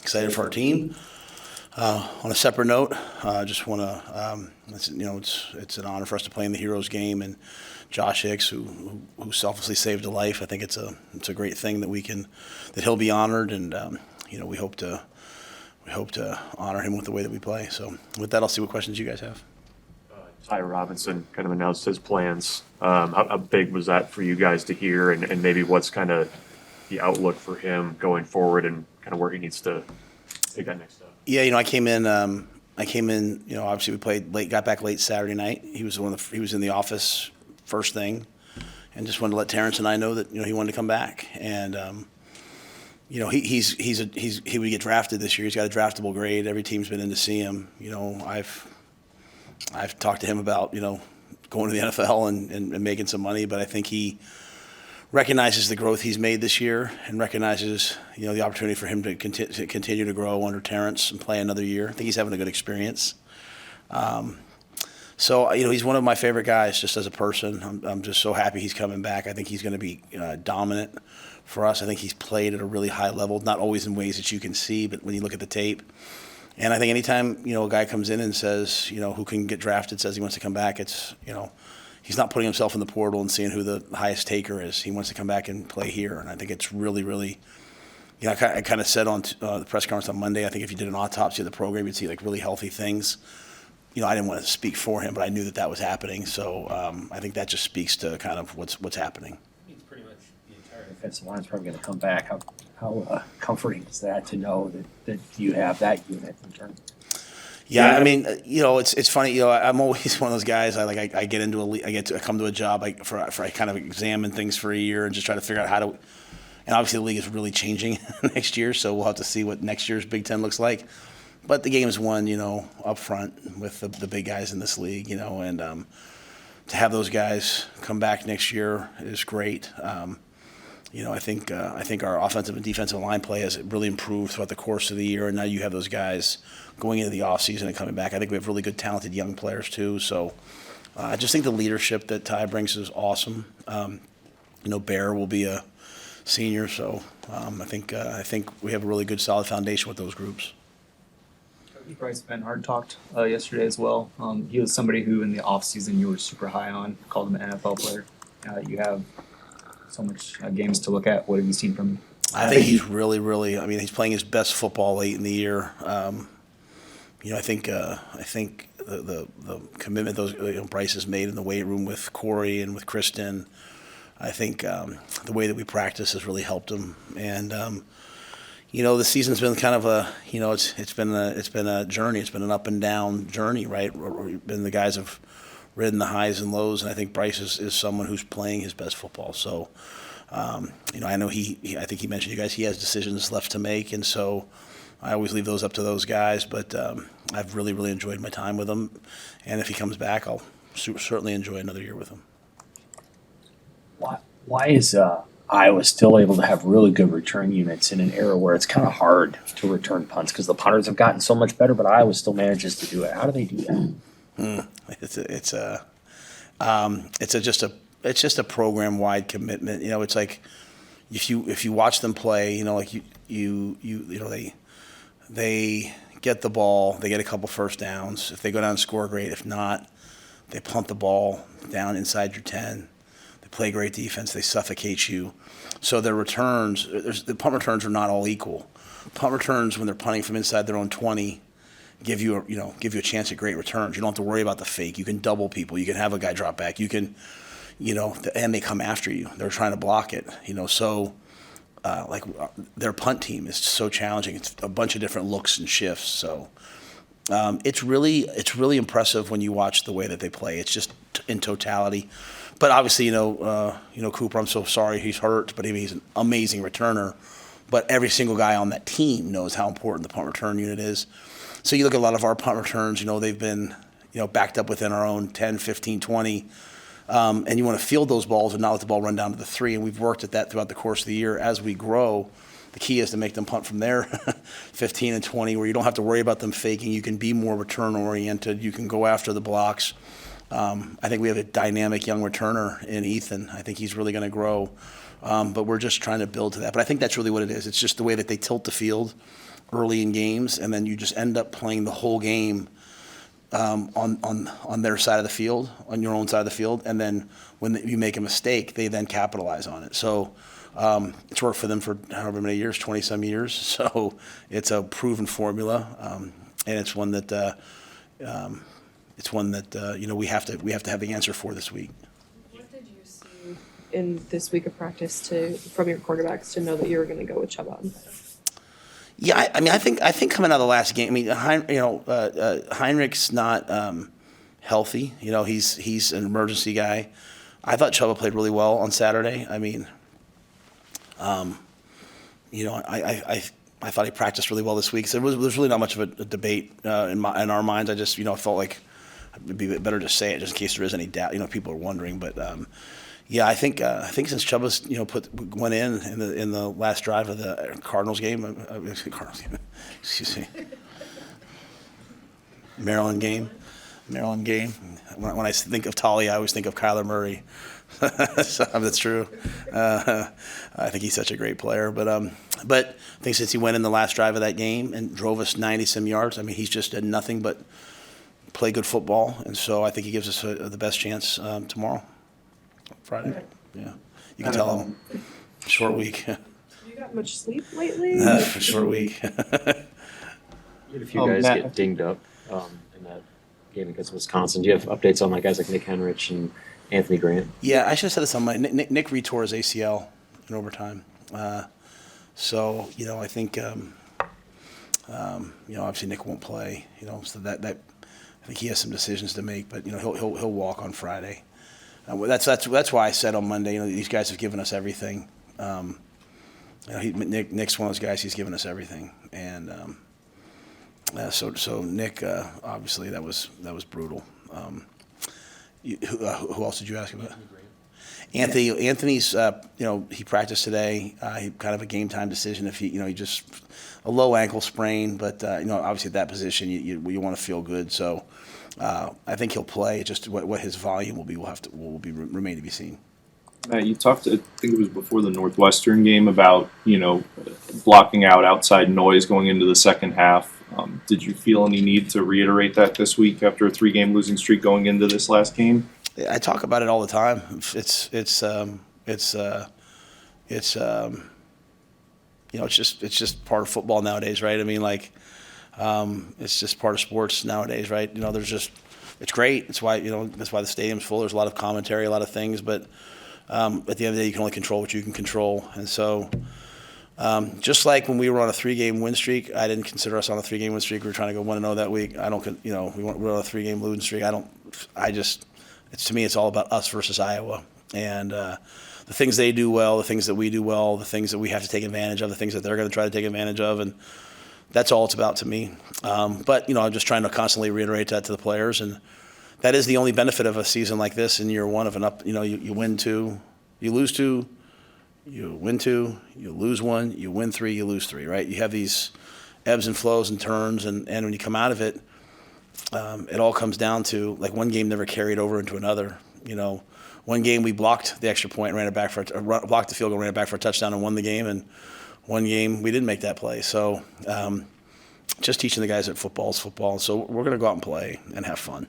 Excited for our team. On a separate note, I just want to, it's an honor for us to play in the Heroes game, and Josh Hicks, who selflessly saved a life. I think it's a great thing that he'll be honored, and we hope to honor him with the way that we play. So with that, I'll see what questions you guys have. Ty Robinson kind of announced his plans. How big was that for you guys to hear, and maybe what's kind of the outlook for him going forward, and kind of where he needs to take that next step? Yeah, I came in. Obviously we played late, got back late Saturday night. He was he was in the office first thing, and just wanted to let Terrence and I know that he wanted to come back. And he would get drafted this year. He's got a draftable grade. Every team's been in to see him. I've talked to him about going to the NFL and making some money, but I think he recognizes the growth he's made this year and recognizes the opportunity for him to continue to grow under Terrence and play another year. I think he's having a good experience. So he's one of my favorite guys just as a person. I'm just so happy he's coming back. I think he's going to be dominant for us. I think he's played at a really high level, not always in ways that you can see, but when you look at the tape. And I think anytime a guy comes in and says who can get drafted, says he wants to come back, it's he's not putting himself in the portal and seeing who the highest taker is. He wants to come back and play here, and I think it's really, really. I kind of said on the press conference on Monday, I think if you did an autopsy of the program, you'd see like really healthy things. I didn't want to speak for him, but I knew that was happening. So I think that just speaks to kind of what's happening. It's pretty much the entire defensive line is probably going to come back. How comforting is that to know that you have that unit in terms? Yeah, I mean, it's funny. I'm always one of those guys. I get into I come to a job I kind of examine things for a year and just try to figure out how to. And obviously, the league is really changing next year, so we'll have to see what next year's Big Ten looks like. But the game is won, up front with the big guys in this league, and to have those guys come back next year is great. I think our offensive and defensive line play has really improved throughout the course of the year, and now you have those guys going into the offseason and coming back. I think we have really good, talented young players too. So I just think the leadership that Ty brings is awesome. Bear will be a senior, so I think we have a really good, solid foundation with those groups. Bryce Benhart talked yesterday as well. He was somebody who in the offseason you were super high on, called him an NFL player. You have so much games to look at. What have you seen from him? I think he's really, really. He's playing his best football late in the year. I think the commitment those Bryce has made in the weight room with Corey and with Kristen. I think the way that we practice has really helped him. And the season's been kind of it's been a journey. It's been an up and down journey, right? And the guys have ridden the highs and lows, and I think Bryce is someone who's playing his best football. So, I know I think he mentioned you guys, he has decisions left to make, and so I always leave those up to those guys. But I've really, really enjoyed my time with him, and if he comes back, I'll certainly enjoy another year with him. Why is Iowa still able to have really good return units in an era where it's kind of hard to return punts because the punters have gotten so much better, but Iowa still manages to do it? How do they do that? It's just a program wide commitment. It's like if you watch them play, they get the ball, they get a couple first downs. If they go down and score, great. If not, they punt the ball down inside your 10. They play great defense. They suffocate you. So their returns, the punt returns are not all equal. Punt returns when they're punting from inside their own 20 give you a chance at great returns. You don't have to worry about the fake. You can double people. You can have a guy drop back. You can, and they come after you. They're trying to block it. So their punt team is so challenging. It's a bunch of different looks and shifts. So it's really impressive when you watch the way that they play. It's just in totality. But obviously, Cooper, I'm so sorry he's hurt, but he's an amazing returner. But every single guy on that team knows how important the punt return unit is. So you look at a lot of our punt returns, they've been, backed up within our own 10, 15, 20. And you want to field those balls and not let the ball run down to the 3. And we've worked at that throughout the course of the year. As we grow, the key is to make them punt from there 15 and 20, where you don't have to worry about them faking. You can be more return oriented. You can go after the blocks. I think we have a dynamic young returner in Ethan. I think he's really going to grow. But we're just trying to build to that. But I think that's really what it is. It's just the way that they tilt the field early in games, and then you just end up playing the whole game on their side of the field, on your own side of the field. And then when you make a mistake, they then capitalize on it. So it's worked for them for however many years, 20-some years. So it's a proven formula, and it's one that we have to have the answer for this week. What did you see in this week of practice from your quarterbacks to know that you were going to go with Chuba? Yeah, I think coming out of the last game, Heinrich's not healthy. He's an emergency guy. I thought Chuba played really well on Saturday. I thought he practiced really well this week. So there's really not much of a debate in our minds. I just felt like it'd be better to say it just in case there is any doubt. People are wondering, but I think since Chuba's went in the last drive of the Cardinals game, excuse me, Maryland game. When I think of Tolly, I always think of Kyler Murray. So, that's true. I think he's such a great player, but I think since he went in the last drive of that game and drove us 90-some yards, he's just done nothing but play good football, and so I think he gives us the best chance tomorrow, Friday. Yeah, you can tell him. Short week. You got much sleep lately? Short week. You had a few guys Matt, get dinged up in that game against Wisconsin. Do you have updates on guys like Nick Henrich and Anthony Grant? Yeah, I should have said this on my Nick retore his ACL in overtime. So I think obviously Nick won't play. So that I think he has some decisions to make, but he'll walk on Friday. That's why I said on Monday. These guys have given us everything. Nick's one of those guys. He's given us everything, and so Nick obviously that was brutal. Who else did you ask about? Anthony's he practiced today. He kind of a game time decision if he just a low ankle sprain, but obviously at that position you want to feel good. So I think he'll play. Just what his volume will be will remain to be seen. Matt, you talked, I think it was before the Northwestern game, about blocking out outside noise going into the second half. Did you feel any need to reiterate that this week after a 3-game losing streak going into this last game? I talk about it all the time. It's just part of football nowadays, right? It's just part of sports nowadays, right? It's great. It's why that's why the stadium's full. There's a lot of commentary, a lot of things, but at the end of the day, you can only control what you can control, and so. Just like when we were on a 3-game win streak, I didn't consider us on a 3-game win streak. We were trying to go 1-0 that week. We were on a 3-game losing streak. To me, it's all about us versus Iowa. And the things they do well, the things that we do well, the things that we have to take advantage of, the things that they're going to try to take advantage of. And that's all it's about to me. But I'm just trying to constantly reiterate that to the players. And that is the only benefit of a season like this in year one of an up. You win 2, you lose 2. You win 2, you lose 1, you win 3, you lose 3, right? You have these ebbs and flows and turns, and when you come out of it, it all comes down to, one game never carried over into another. One game we blocked the extra point, ran it back blocked the field goal, ran it back for a touchdown, and won the game, and one game we didn't make that play. So just teaching the guys that football is football. So we're going to go out and play and have fun.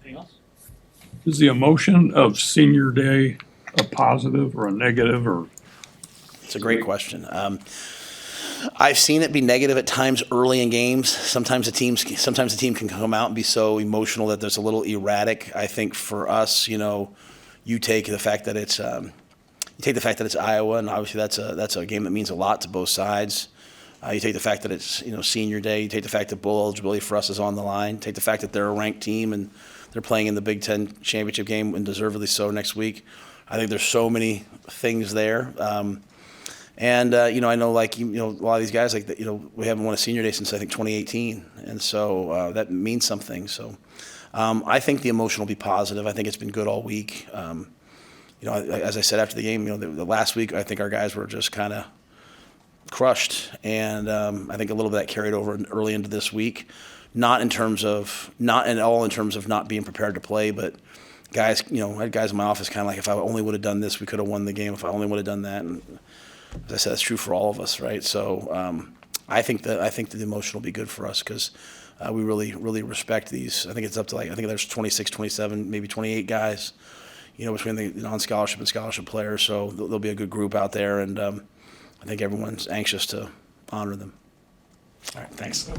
Anything else? Is the emotion of senior day a positive or a negative, or? It's a great question. I've seen it be negative at times early in games. Sometimes the team can come out and be so emotional that there's a little erratic. I think for us, you take the fact that it's Iowa, and obviously that's a game that means a lot to both sides. You take the fact that it's senior day. You take the fact that bowl eligibility for us is on the line. Take the fact that they're a ranked team and they're playing in the Big Ten championship game, and deservedly so, next week. I think there's so many things there. And I know, a lot of these guys, we haven't won a senior day since, I think, 2018. And so that means something. So I think the emotion will be positive. I think it's been good all week. As I said after the game, the last week, I think our guys were just kind of crushed. And I think a little bit of that carried over early into this week. not at all in terms of not being prepared to play, but guys, I had guys in my office kind of like, if I only would have done this, we could have won the game. If I only would have done that, and as I said, that's true for all of us, right? So I think that the emotion will be good for us because we really respect these. I think it's up to I think there's 26, 27, maybe 28 guys, between the non-scholarship and scholarship players. So there'll be a good group out there, and I think everyone's anxious to honor them. All right, thanks.